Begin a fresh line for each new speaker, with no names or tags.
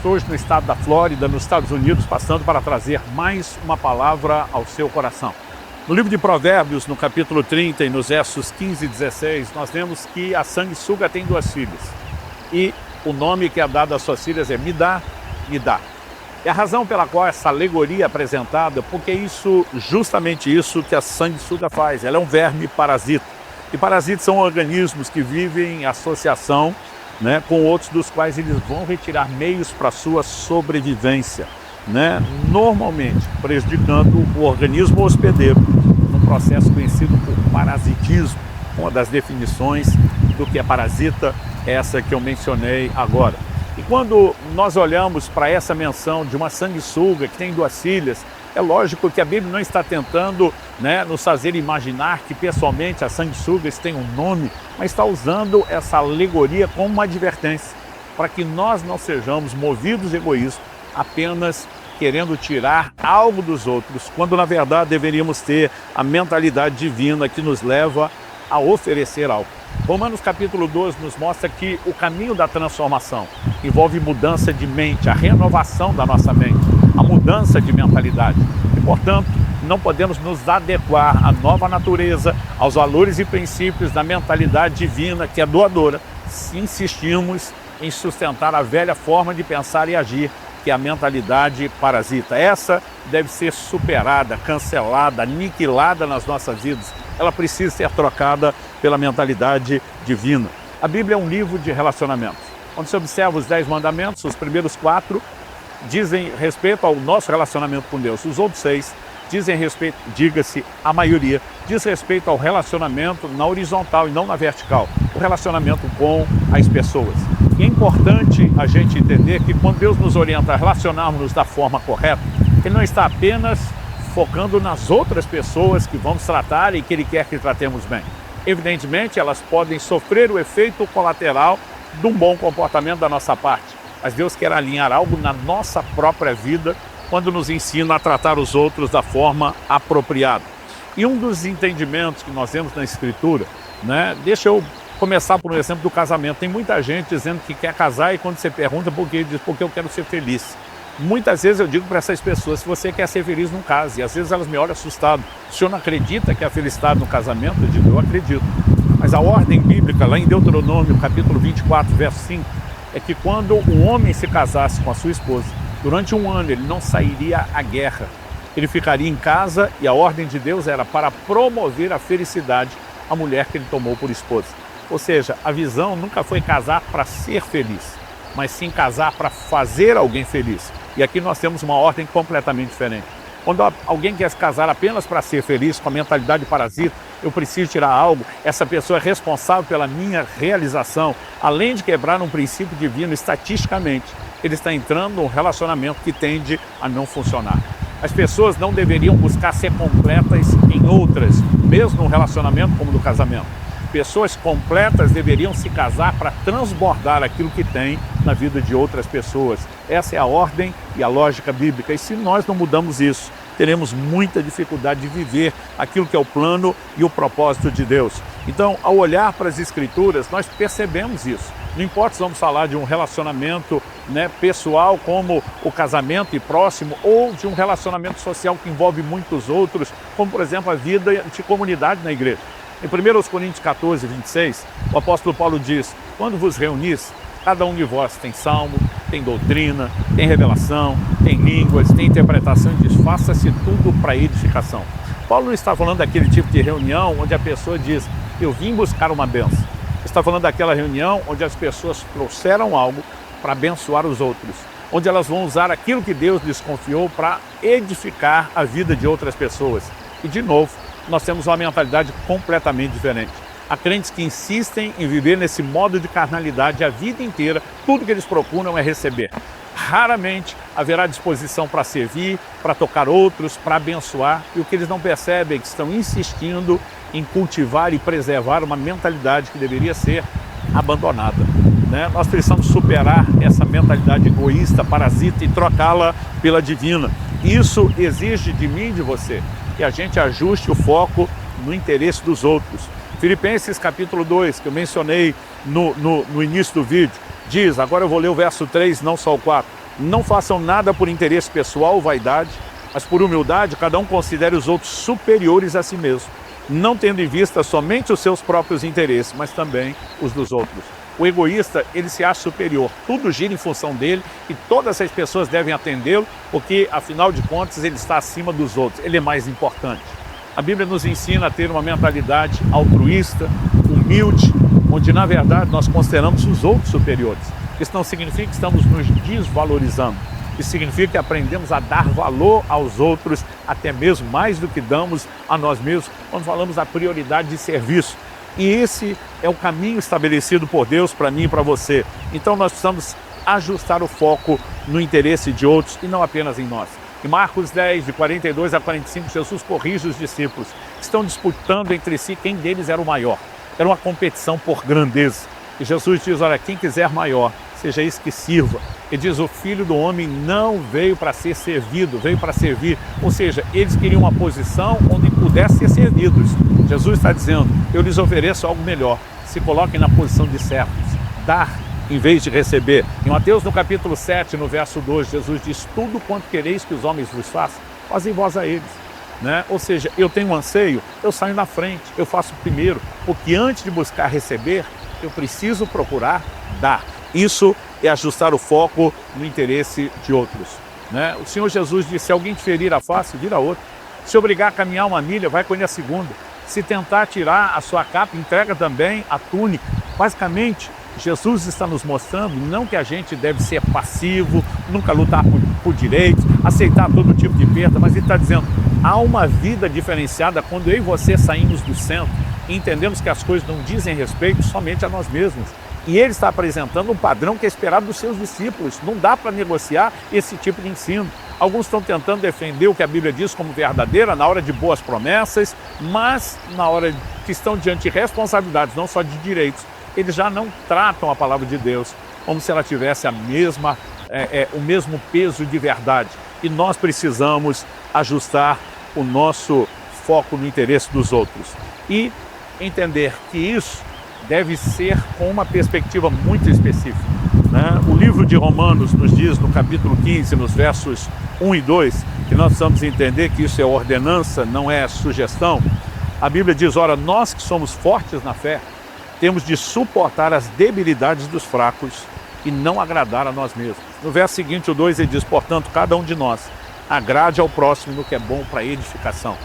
estou hoje no estado da Flórida, nos Estados Unidos, passando para trazer mais uma palavra ao seu coração. No livro de Provérbios, no capítulo 30 e nos versos 15 e 16, nós vemos que a sanguessuga tem duas filhas. E o nome que é dado às suas filhas é Midá, Midá. E a razão pela qual essa alegoria é apresentada, porque é justamente isso que a sanguessuga faz. Ela é um verme parasita. E parasitas são organismos que vivem em associação, com outros dos quais eles vão retirar meios para a sua sobrevivência, normalmente prejudicando o organismo hospedeiro, num processo conhecido por parasitismo. Uma das definições do que é parasita é essa que eu mencionei agora. E quando nós olhamos para essa menção de uma sanguessuga que tem duas filhas, é lógico que a Bíblia não está tentando nos fazer imaginar que pessoalmente as sanguessugas têm um nome, mas está usando essa alegoria como uma advertência, para que nós não sejamos movidos de egoísmo, apenas querendo tirar algo dos outros, quando na verdade deveríamos ter a mentalidade divina que nos leva a oferecer algo. Romanos capítulo 12 nos mostra que o caminho da transformação envolve mudança de mente, a renovação da nossa mente, a mudança de mentalidade. E, portanto, não podemos nos adequar à nova natureza, aos valores e princípios da mentalidade divina que é doadora, se insistimos em sustentar a velha forma de pensar e agir, que é a mentalidade parasita. Essa deve ser superada, cancelada, aniquilada nas nossas vidas. Ela precisa ser trocada pela mentalidade divina. A Bíblia é um livro de relacionamentos. Quando você observa os 10 mandamentos, os primeiros 4 dizem respeito ao nosso relacionamento com Deus. Os outros 6 dizem respeito, diga-se, a maioria, diz respeito ao relacionamento na horizontal e não na vertical. O relacionamento com as pessoas. E é importante a gente entender que quando Deus nos orienta a relacionarmos-nos da forma correta, Ele não está apenas focando nas outras pessoas que vamos tratar e que Ele quer que tratemos bem. Evidentemente, elas podem sofrer o efeito colateral de um bom comportamento da nossa parte. Mas Deus quer alinhar algo na nossa própria vida quando nos ensina a tratar os outros da forma apropriada. E um dos entendimentos que nós vemos na Escritura, deixa eu começar por um exemplo do casamento. Tem muita gente dizendo que quer casar e quando você pergunta por quê, ele diz porque eu quero ser feliz. Muitas vezes eu digo para essas pessoas, se você quer ser feliz, não case. E às vezes elas me olham assustado. O senhor não acredita que a felicidade no casamento? Eu digo, eu acredito. Mas a ordem bíblica, lá em Deuteronômio, capítulo 24, verso 5, é que quando o homem se casasse com a sua esposa, durante um ano ele não sairia à guerra. Ele ficaria em casa e a ordem de Deus era para promover a felicidade à mulher que ele tomou por esposa. Ou seja, a visão nunca foi casar para ser feliz, mas sim casar para fazer alguém feliz. E aqui nós temos uma ordem completamente diferente. Quando alguém quer se casar apenas para ser feliz, com a mentalidade parasita, eu preciso tirar algo, essa pessoa é responsável pela minha realização, além de quebrar um princípio divino estatisticamente, ele está entrando num relacionamento que tende a não funcionar. As pessoas não deveriam buscar ser completas em outras, mesmo no relacionamento como no casamento. Pessoas completas deveriam se casar para transbordar aquilo que tem na vida de outras pessoas. Essa é a ordem e a lógica bíblica. E se nós não mudamos isso, teremos muita dificuldade de viver aquilo que é o plano e o propósito de Deus. Então, ao olhar para as Escrituras, nós percebemos isso. Não importa se vamos falar de um relacionamento pessoal, como o casamento e próximo, ou de um relacionamento social que envolve muitos outros, como, por exemplo, a vida de comunidade na igreja. Em 1 Coríntios 14, 26, o apóstolo Paulo diz, quando vos reunis, cada um de vós tem salmo, tem doutrina, tem revelação, tem línguas, tem interpretação e diz, faça-se tudo para edificação. Paulo não está falando daquele tipo de reunião onde a pessoa diz, eu vim buscar uma bênção. Ele está falando daquela reunião onde as pessoas trouxeram algo para abençoar os outros, onde elas vão usar aquilo que Deus lhes confiou para edificar a vida de outras pessoas. E de novo, nós temos uma mentalidade completamente diferente. Há crentes que insistem em viver nesse modo de carnalidade a vida inteira, tudo que eles procuram é receber. Raramente haverá disposição para servir, para tocar outros, para abençoar, e o que eles não percebem é que estão insistindo em cultivar e preservar uma mentalidade que deveria ser abandonada. Nós precisamos superar essa mentalidade egoísta, parasita e trocá-la pela divina. Isso exige de mim e de você que a gente ajuste o foco no interesse dos outros. Filipenses capítulo 2, que eu mencionei no início do vídeo, diz, agora eu vou ler o verso 3, não só o 4, Não façam nada por interesse pessoal ou vaidade, mas por humildade cada um considere os outros superiores a si mesmo, não tendo em vista somente os seus próprios interesses, mas também os dos outros. O egoísta, ele se acha superior, tudo gira em função dele e todas as pessoas devem atendê-lo, porque afinal de contas ele está acima dos outros, ele é mais importante. A Bíblia nos ensina a ter uma mentalidade altruísta, humilde, onde na verdade nós consideramos os outros superiores. Isso não significa que estamos nos desvalorizando. Isso significa que aprendemos a dar valor aos outros, até mesmo mais do que damos a nós mesmos, quando falamos da prioridade de serviço. E esse é o caminho estabelecido por Deus para mim e para você. Então nós precisamos ajustar o foco no interesse de outros e não apenas em nós. Em Marcos 10, de 42 a 45, Jesus corrige os discípulos que estão disputando entre si quem deles era o maior. Era uma competição por grandeza. E Jesus diz, olha, quem quiser maior, seja esse que sirva. Ele diz, o Filho do Homem não veio para ser servido, veio para servir. Ou seja, eles queriam uma posição onde pudessem ser servidos. Jesus está dizendo, eu lhes ofereço algo melhor. Se coloquem na posição de servos. Dar em vez de receber. Em Mateus, no capítulo 7, no verso 2, Jesus diz, tudo quanto quereis que os homens vos façam, fazem vós a eles. Ou seja, eu tenho um anseio, eu saio na frente, eu faço primeiro, porque antes de buscar receber, eu preciso procurar dar. Isso é ajustar o foco no interesse de outros. O Senhor Jesus disse, se alguém te ferir a face, vira a outra. Se obrigar a caminhar uma milha, vai colher a segunda. Se tentar tirar a sua capa, entrega também a túnica. Basicamente, Jesus está nos mostrando não que a gente deve ser passivo, nunca lutar por direitos, aceitar todo tipo de perda, mas ele está dizendo, há uma vida diferenciada quando eu e você saímos do centro e entendemos que as coisas não dizem respeito somente a nós mesmos. E ele está apresentando um padrão que é esperado dos seus discípulos. Não dá para negociar esse tipo de ensino. Alguns estão tentando defender o que a Bíblia diz como verdadeira na hora de boas promessas, mas na hora que estão diante de responsabilidades, não só de direitos, eles já não tratam a palavra de Deus como se ela tivesse o mesmo peso de verdade. E nós precisamos ajustar o nosso foco no interesse dos outros. E entender que isso deve ser com uma perspectiva muito específica. O livro de Romanos nos diz, no capítulo 15, nos versos 1 e 2, que nós precisamos entender que isso é ordenança, não é sugestão. A Bíblia diz, ora, nós que somos fortes na fé, temos de suportar as debilidades dos fracos e não agradar a nós mesmos. No verso seguinte, o 2, ele diz, portanto, cada um de nós agrade ao próximo no que é bom para edificação.